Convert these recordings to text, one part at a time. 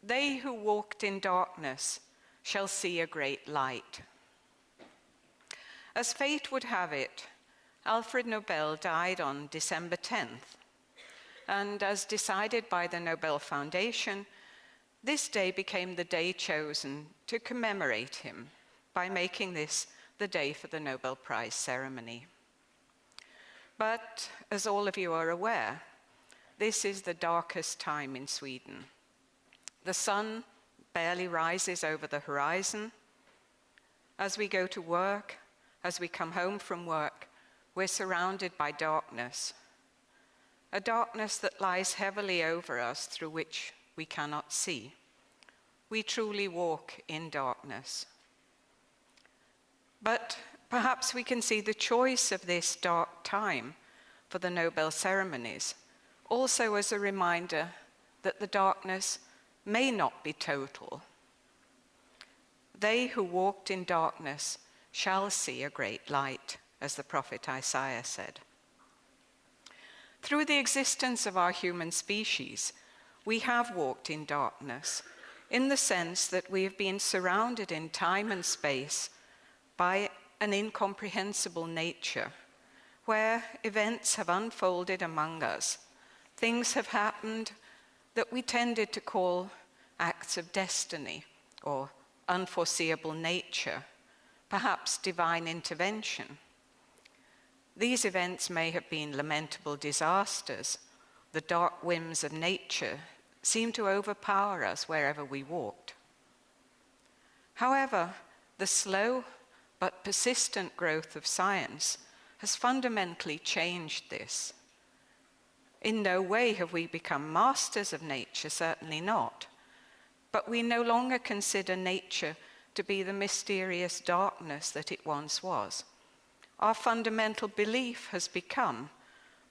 They who walked in darkness shall see a great light. As fate would have it, Alfred Nobel died on December 10th. And as decided by the Nobel Foundation, this day became the day chosen to commemorate him by making this the day for the Nobel Prize ceremony. But as all of you are aware, this is the darkest time in Sweden. The sun barely rises over the horizon. As we go to work, as we come home from work, we're surrounded by darkness. A darkness that lies heavily over us through which we cannot see. We truly walk in darkness. But perhaps we can see the choice of this dark time for the Nobel ceremonies also as a reminder that the darkness may not be total. They who walked in darkness shall see a great light, as the prophet Isaiah said. Through the existence of our human species, we have walked in darkness, in the sense that we have been surrounded in time and space by an incomprehensible nature, where events have unfolded among us. Things have happened that we tended to call acts of destiny or unforeseeable nature, perhaps divine intervention. These events may have been lamentable disasters. The dark whims of nature seem to overpower us wherever we walked. However, the slow but persistent growth of science has fundamentally changed this. In no way have we become masters of nature, certainly not. But we no longer consider nature to be the mysterious darkness that it once was. Our fundamental belief has become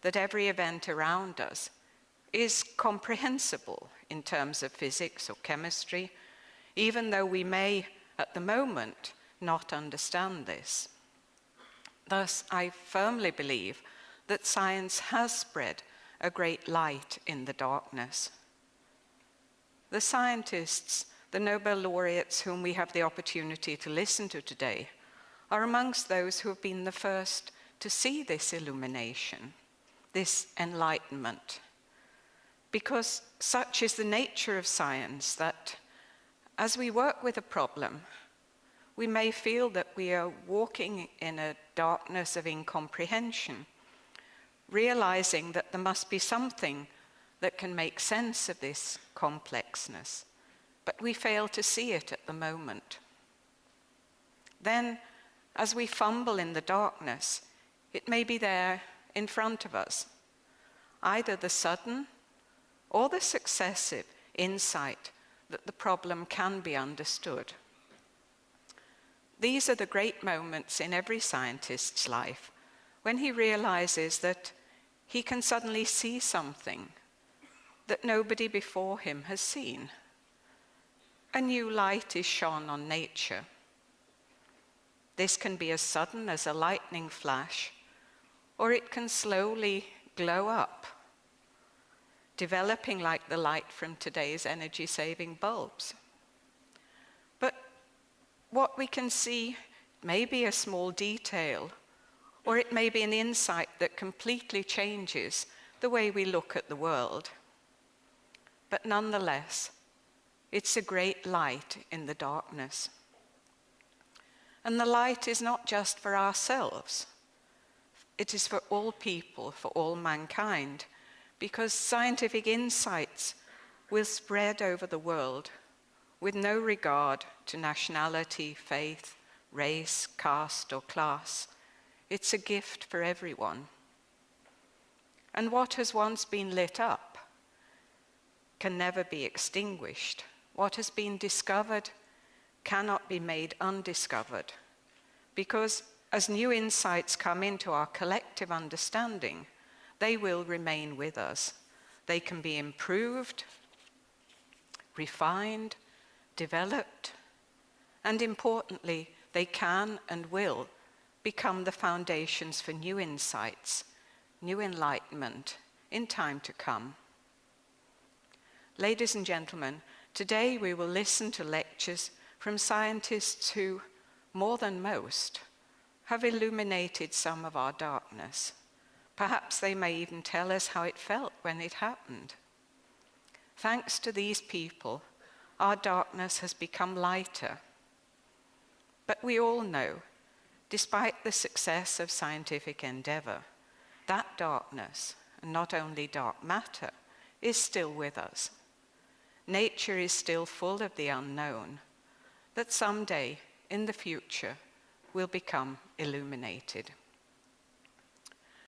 that every event around us is comprehensible in terms of physics or chemistry, even though we may, at the moment, not understand this. Thus, I firmly believe that science has spread a great light in the darkness. The scientists, the Nobel laureates whom we have the opportunity to listen to today, are amongst those who have been the first to see this illumination, this enlightenment, because such is the nature of science that as we work with a problem, we may feel that we are walking in a darkness of incomprehension, realizing that there must be something that can make sense of this complexness, but we fail to see it at the moment. Then, as we fumble in the darkness, it may be there in front of us, either the sudden or the successive insight that the problem can be understood. These are the great moments in every scientist's life when he realizes that he can suddenly see something that nobody before him has seen. A new light is shone on nature. This can be as sudden as a lightning flash, or it can slowly glow up, developing like the light from today's energy-saving bulbs. But what we can see may be a small detail, or it may be an insight that completely changes the way we look at the world. But nonetheless, it's a great light in the darkness. And the light is not just for ourselves. It is for all people, for all mankind, because scientific insights will spread over the world with no regard to nationality, faith, race, caste, or class. It's a gift for everyone. And what has once been lit up can never be extinguished. What has been discovered cannot be made undiscovered, because as new insights come into our collective understanding, they will remain with us. They can be improved, refined, developed, and importantly, they can and will become the foundations for new insights, new enlightenment in time to come. Ladies and gentlemen, Today we will listen to lectures from scientists who, more than most, have illuminated some of our darkness. Perhaps they may even tell us how it felt when it happened. Thanks to these people, our darkness has become lighter. But we all know, despite the success of scientific endeavor, that darkness, and not only dark matter, is still with us. Nature is still full of the unknown, that someday, in the future, will become illuminated.